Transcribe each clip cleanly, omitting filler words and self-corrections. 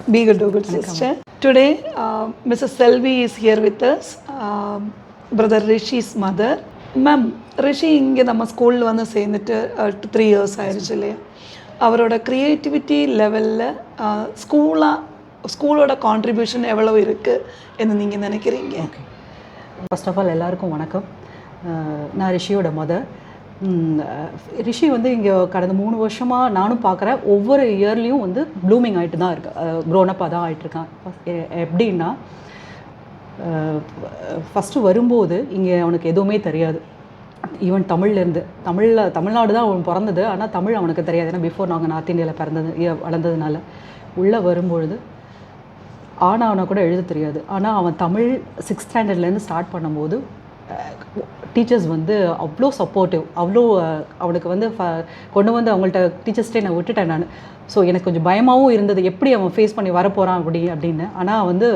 Be good, do good, sister. Today, Mrs. Selvi is here with us, brother Rishi's mother. Ma'am Rishi இங்கே நம்ம ஸ்கூலில் வந்து சேர்ந்துட்டு 3 years ஆயிடுச்சு இல்லையா? அவரோட க்ரியேட்டிவிட்டி லெவலில் ஸ்கூலோட கான்ட்ரிபியூஷன் எவ்வளோ இருக்குது என்று நீங்கள் நினைக்கிறீங்க? ஓகே, ஃபர்ஸ்ட் ஆஃப் ஆல் எல்லாருக்கும் வணக்கம். நான் ரிஷியோட மதர். ரிஷி வந்து இங்கே கடந்த 3 வருஷமாக நானும் பார்க்குறேன். ஒவ்வொரு இயர்லேயும் வந்து ப்ளூமிங் ஆகிட்டு தான் இருக்கு, க்ரோனப்பாக தான் ஆகிட்டுருக்கான். எப்படின்னா, ஃபஸ்ட்டு வரும்போது இங்கே அவனுக்கு எதுவுமே தெரியாது. ஈவன் தமிழ்நாடு தான் அவன் பிறந்தது, ஆனால் தமிழ் அவனுக்கு தெரியாது. ஏன்னா பிஃபோர் நாங்கள் நார்த் இந்தியாவில் வளர்ந்ததுனால உள்ளே வரும்பொழுது அவனை கூட எழுத தெரியாது. ஆனால் அவன் தமிழ் 6th ஸ்டாண்டர்ட்லேருந்து ஸ்டார்ட் பண்ணும்போது டீச்சர்ஸ் வந்து அவ்வளோ சப்போர்ட்டிவ், அவ்வளோ அவனுக்கு வந்து கொண்டு வந்து அவங்கள்ட்ட டீச்சர்ஸ்டே நான் விட்டுட்டேன் நான். ஸோ எனக்கு கொஞ்சம் பயமாகவும் இருந்தது, எப்படி அவன் ஃபேஸ் பண்ணி வரப்போகிறான் அப்படின்னு. ஆனால் வந்து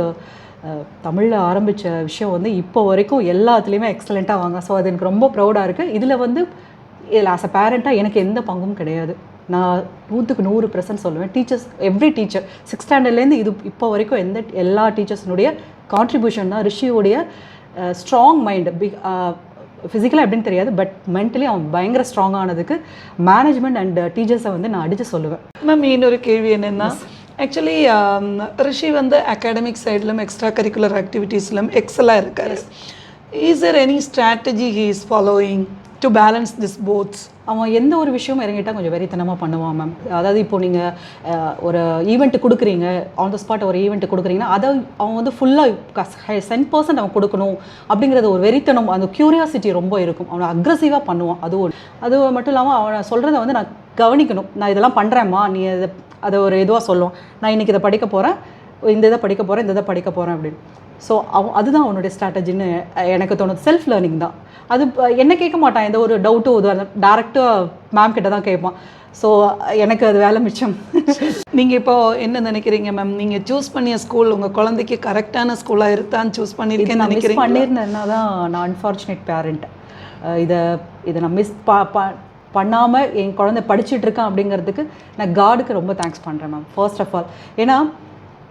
தமிழில் ஆரம்பித்த விஷயம் வந்து இப்போ வரைக்கும் எல்லாத்துலேயுமே எக்ஸலண்ட்டாக வாங்க. ஸோ அது எனக்கு ரொம்ப ப்ரௌடாக இருக்குது. இதில் வந்து ஆஸ் அ பேரண்ட்டாக எனக்கு எந்த பங்கும் கிடையாது. நான் 100% சொல்லுவேன். டீச்சர்ஸ், எவ்ரி டீச்சர் 6th ஸ்டாண்டர்ட்லேருந்து இப்போ வரைக்கும் எல்லா டீச்சர்ஸினுடைய கான்ட்ரிபியூஷன் தான். ரிஷியோடைய ஸ்ட்ராங் மைண்டு, ஃபிசிக்கலாக எப்படின்னு தெரியாது, பட் மென்டலி அவன் பயங்கர ஸ்ட்ராங்கானதுக்கு மேனேஜ்மெண்ட் அண்ட் டீச்சர்ஸை வந்து நான் அடித்து சொல்லுவேன். மேம் இன்னொரு கேள்வி என்னென்னா, ஆக்சுவலி ரிஷி வந்து அகாடமிக் சைட்லையும் எக்ஸ்ட்ரா கரிக்குலர் ஆக்டிவிட்டீஸ்லையும் எக்ஸலாக இருக்கார். Is there any strategy he is following to balance this boths? அவன் எந்த ஒரு விஷயமும் இறங்கிட்டால் கொஞ்சம் வெறித்தனமாக பண்ணுவான் மேம். அதாவது இப்போ நீங்கள் ஒரு ஈவெண்ட்டு கொடுக்குறீங்க, ஆன் த ஸ்பாட் ஒரு ஈவெண்ட்டு கொடுக்குறீங்கன்னா அதை அவன் வந்து ஃபுல்லாக 100% அவன் கொடுக்கணும் அப்படிங்கிறது ஒரு வெறித்தனம், அந்த க்யூரியாசிட்டி ரொம்ப இருக்கும். அவனை அக்ரெசிவாக பண்ணுவான். அது மட்டும் இல்லாமல் அவனை சொல்கிறத வந்து நான் கவனிக்கணும். நான் இதெல்லாம் பண்ணுறேம்மா, நீ அதை ஒரு இதுவாக சொல்லுவான். நான் இன்றைக்கி இதை படிக்க போகிறேன், இந்த இதை படிக்க போகிறேன், இந்த இதை படிக்க போகிறேன் அப்படின்னு. ஸோ அதுதான் அவனுடைய ஸ்ட்ராட்டஜின்னு எனக்கு தோணுது. செல்ஃப் லேர்னிங் தான் அது. என்ன கேட்க மாட்டான், எந்த ஒரு டவுட்டும் இது டேரெக்டாக மேம் கிட்ட தான் கேட்பான். ஸோ எனக்கு அது வேலை மிச்சம். நீங்கள் இப்போது என்ன நினைக்கிறீங்க மேம்? நீங்கள் சூஸ் பண்ணிய ஸ்கூல் உங்கள் குழந்தைக்கு கரெக்டான ஸ்கூலாக இருக்கான்னு சூஸ் பண்ணியிருக்கேன்னு நினைக்கிறீங்க? பண்ணியிருந்தேன்னா தான் நான் அன்ஃபார்ச்சுனேட் பேரண்ட். இதை நான் மிஸ் பண்ணாமல் என் குழந்தை படிச்சுட்டு இருக்கான் அப்படிங்கிறதுக்கு நான் காடுக்கு ரொம்ப தேங்க்ஸ் பண்ணுறேன் மேம். ஃபர்ஸ்ட் ஆஃப் ஆல், ஏன்னா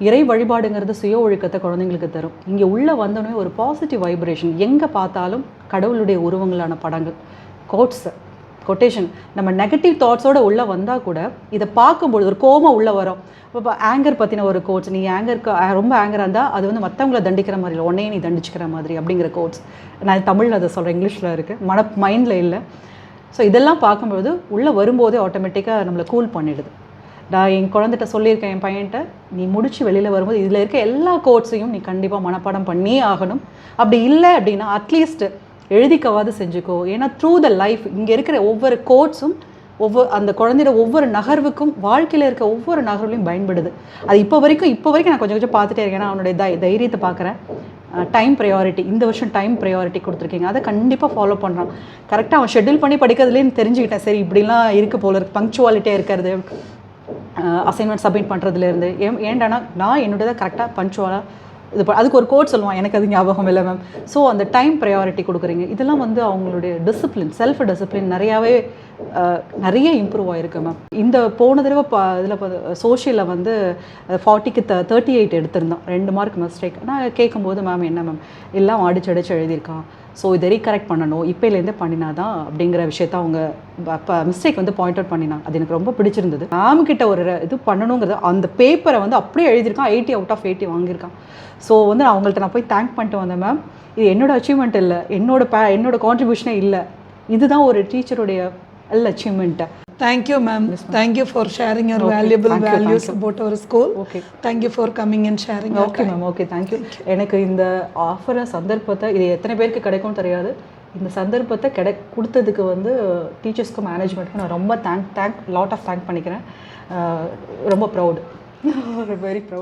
இறை வழிபாடுங்கிறது சுய ஒழுக்கத்தை குழந்தைங்களுக்கு தரும். இங்கே உள்ளே வந்தோடனே ஒரு பாசிட்டிவ் வைப்ரேஷன். எங்கே பார்த்தாலும் கடவுளுடைய உருவங்களான படங்கள், கொட்டேஷன். நம்ம நெகட்டிவ் தாட்ஸோடு உள்ளே வந்தால் கூட இதை பார்க்கும்போது ஒரு கோபம் உள்ளே வரும். இப்போ ஆங்கர் பற்றின ஒரு கோட்ஸ், நீ ரொம்ப ஆங்கராக இருந்தால் அது வந்து மற்றவங்கள தண்டிக்கிற மாதிரி இல்லை, உன்னையே நீ தண்டிச்சுக்கிற மாதிரி அப்படிங்கிற கோட்ஸ். நான் தமிழில் அதை சொல்கிறேன், இங்கிலீஷில் இருக்குது, மைண்டில் இல்லை. ஸோ இதெல்லாம் பார்க்கும்போது உள்ளே வரும்போதே ஆட்டோமேட்டிக்காக நம்மளை கூல் பண்ணிடுது. நான் என் குழந்தைகிட்ட சொல்லியிருக்கேன், என் பையன்கிட்ட, நீ முடிச்சு வெளியில் வரும்போது இதில் இருக்க எல்லா கோட்ஸையும் நீ கண்டிப்பாக மனப்பாடம் பண்ணியே ஆகணும். அப்படி இல்லை அப்படின்னா அட்லீஸ்ட் எழுதிக்கவாது செஞ்சுக்கோ. ஏன்னா த்ரூ த லைஃப் இங்கே இருக்கிற ஒவ்வொரு கோட்ஸும் அந்த குழந்தையோட ஒவ்வொரு நகர்வுக்கும், வாழ்க்கையில் இருக்க ஒவ்வொரு நகர்வுலையும் பயன்படுது. அது இப்போ வரைக்கும் நான் கொஞ்சம் பார்த்துட்டே இருக்கேன். நான் அவனுடைய தைரியத்தை பார்க்குறேன். டைம் ப்ரையாரிட்டி, இந்த வருஷம் டைம் ப்ரையாரிட்டி கொடுத்துருக்கீங்க, அதை கண்டிப்பாக ஃபாலோ பண்ணுறான். கரெக்டாக அவன் ஷெட்யூல் பண்ணி படிக்கிறதுலேன்னு தெரிஞ்சுக்கிட்டேன். சரி, இப்படிலாம் இருக்க போல இருக்கு, பங்க்சுவாலிட்டியாக இருக்கிறது, அசைன்மெண்ட் சப்மிட் பண்ணுறதுலேருந்து. ஏன்டானா நான் என்னோடய கரெக்டாக பங்க்சுவலாக அதுக்கு ஒரு கோட் சொல்லுவான், எனக்கு அது ஞாபகம் இல்லை மேம். ஸோ அந்த டைம் ப்ரையாரிட்டி கொடுக்குறீங்க. இதெல்லாம் வந்து அவங்களுடைய டிசிப்ளின், செல்ஃப் டிசிப்ளின் நிறைய இம்ப்ரூவ் ஆகிருக்கு மேம். இந்த போன தடவை இதில் சோஷியலில் வந்து 40க்கு 38 எடுத்திருந்தான், 2 மார்க் மிஸ்டேக். நான் கேட்கும்போது, மேம் என்ன மேம் எல்லாம் அடிச்சு எழுதியிருக்கான், ஸோ இதை ரீகரெக்ட் பண்ணணும், இப்போலேருந்தே பண்ணினாதான் அப்படிங்கிற விஷயத்த அவங்க அப்போ மிஸ்டேக் வந்து பாயிண்ட் அவுட் பண்ணினாங்க. அது எனக்கு ரொம்ப பிடிச்சிருந்தது. மேம் கிட்ட ஒரு இது பண்ணணுங்கிறது, அந்த பேப்பரை வந்து அப்படியே எழுதியிருக்கான், 80 out of 80 வாங்கியிருக்கான். ஸோ வந்து அவங்கள்ட்ட நான் போய் தேங்க் பண்ணிட்டு வந்தேன், மேம் இது என்னோடய அச்சீவ்மெண்ட் இல்லை, என்னோட கான்ட்ரிபியூஷனே இல்லை, இதுதான் ஒரு டீச்சருடைய achievement. Thank you, ma'am. Thank you for sharing your valuable values about our school. Okay. Thank you for coming and sharing. Okay, ma'am. Okay, thank you. எனக்கு இந்த சந்தர்ப்பத்தை, இது எத்தனை பேருக்கு கிடைக்கும் தெரியாது, இந்த சந்தர்ப்பத்தை கொடுத்ததுக்கு வந்து டீச்சர்ஸ்க்கும் மேனேஜ்மெண்ட்டுக்கும் நான் ரொம்ப லாட் ஆஃப் தேங்க் பண்ணிக்கிறேன். ரொம்ப ப்ரௌட், வெரி ப்ரௌட்.